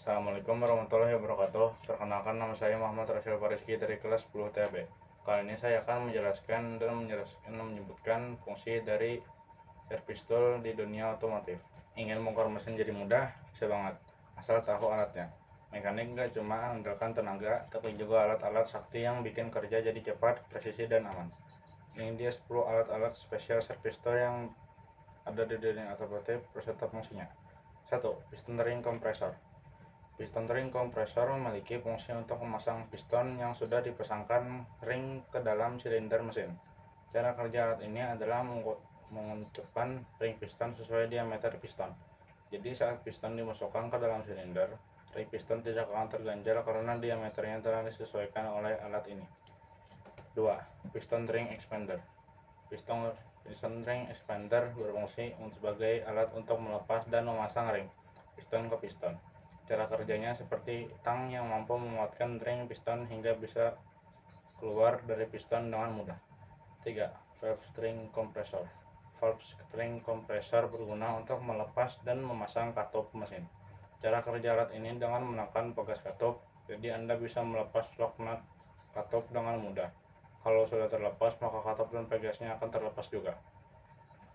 Assalamualaikum warahmatullahi wabarakatuh. Perkenalkan, nama saya Muhammad Rasyil Fariski dari kelas 10 TAB. Kali ini saya akan menjelaskan dan menyebutkan fungsi dari serpistol di dunia otomotif. Ingin bongkar mesin jadi mudah? Bisa banget, asal tahu alatnya. Mekanik nggak cuma mengandalkan tenaga, tapi juga alat-alat sakti yang bikin kerja jadi cepat, presisi, dan aman. Ini dia 10 alat-alat spesial serpistol yang ada di dunia otomotif beserta fungsinya. 1. Piston ring kompresor. Piston ring kompresor memiliki fungsi untuk memasang piston yang sudah dipasangkan ring ke dalam silinder mesin. Cara kerja alat ini adalah mengucapkan ring piston sesuai diameter piston. Jadi saat piston dimasukkan ke dalam silinder, ring piston tidak akan terganjal karena diameternya telah disesuaikan oleh alat ini. 2. Piston ring expander. Piston ring expander berfungsi sebagai alat untuk melepas dan memasang ring piston ke piston. Cara kerjanya seperti tang yang mampu memuatkan ring piston hingga bisa keluar dari piston dengan mudah. 3. Valve string compressor. Valve string compressor berguna untuk melepas dan memasang katup mesin. Cara kerja alat ini dengan menekan pegas katup, jadi Anda bisa melepas lock nut katup dengan mudah. Kalau sudah terlepas, maka katup dan pegasnya akan terlepas juga.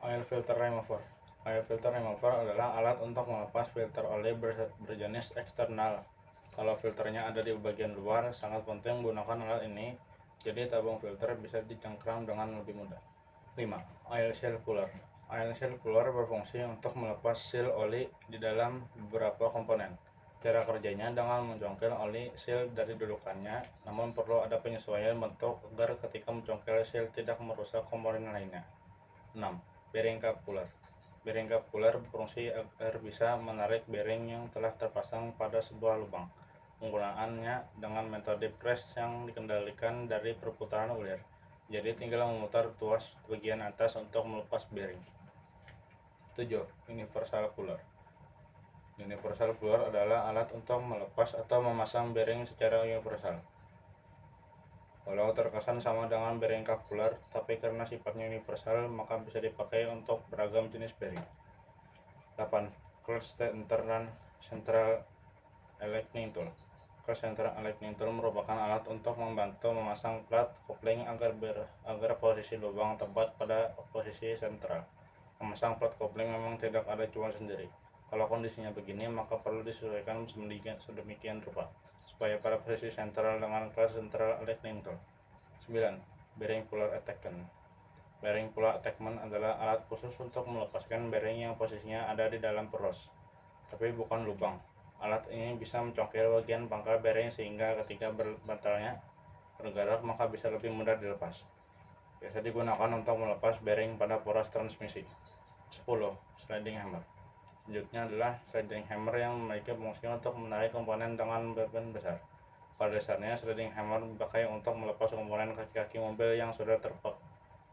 Oil filter remover. Oil filter remover adalah alat untuk melepas filter oli berjenis eksternal. Kalau filternya ada di bagian luar, sangat penting menggunakan alat ini, jadi tabung filter bisa dicengkram dengan lebih mudah. 5. Oil seal cooler. Oil seal cooler berfungsi untuk melepas seal oli di dalam beberapa komponen. Cara kerjanya dengan mencongkel oli seal dari dudukannya, namun perlu ada penyesuaian bentuk agar ketika mencongkel seal tidak merusak komponen lainnya. 6. Bearing cup cooler. Bearing cup cooler berfungsi agar bisa menarik bearing yang telah terpasang pada sebuah lubang. Penggunaannya dengan metode press yang dikendalikan dari perputaran ulir. Jadi tinggal memutar tuas bagian atas untuk melepas bearing. 7. Universal cooler. Universal cooler adalah alat untuk melepas atau memasang bearing secara universal. Walau terkesan sama dengan bearing cup cooler, tapi karena sifatnya universal, maka bisa dipakai untuk beragam jenis bearing. 8. Clutch Central Aligning Tool. Clutch Central Aligning Tool merupakan alat untuk membantu memasang plat kopling agar posisi lubang tepat pada posisi sentral. Memasang plat kopling memang tidak ada cuma sendiri. Kalau kondisinya begini, maka perlu disesuaikan sedemikian rupa supaya pada posisi sentral dengan Clutch Central Aligning Tool. 9. Bearing Puller Attachment. Bearing puller attachment adalah alat khusus untuk melepaskan bearing yang posisinya ada di dalam poros, tapi bukan lubang. Alat ini bisa mencongkel bagian pangkal bearing sehingga ketika bantalnya bergerak maka bisa lebih mudah dilepas. Biasa digunakan untuk melepas bearing pada poros transmisi. 10. Sliding hammer. Selanjutnya adalah sliding hammer yang memiliki fungsi untuk menarik komponen dengan beban besar. Pada dasarnya, sliding hammer dipakai untuk melepas komponen kaki-kaki mobil yang sudah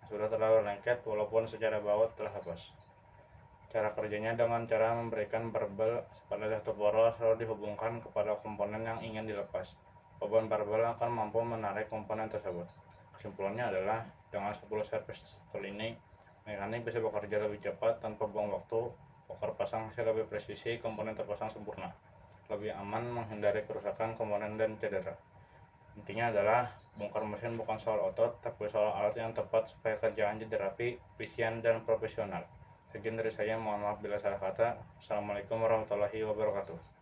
terlalu lengket walaupun secara baut telah lepas. Cara kerjanya dengan cara memberikan barbel pada satu poros lalu dihubungkan kepada komponen yang ingin dilepas. Beban barbel akan mampu menarik komponen tersebut. Kesimpulannya adalah dengan 10 serpistol ini, mekanik bisa bekerja lebih cepat tanpa buang waktu, bongkar pasang hasil lebih presisi, komponen terpasang sempurna, lebih aman, menghindari kerusakan komponen dan cedera. Intinya adalah bongkar mesin bukan soal otot, tapi soal alat yang tepat supaya kerjaan jadi rapi, efisien, dan profesional. Sekian dari saya, mohon maaf bila salah kata. Assalamualaikum warahmatullahi wabarakatuh.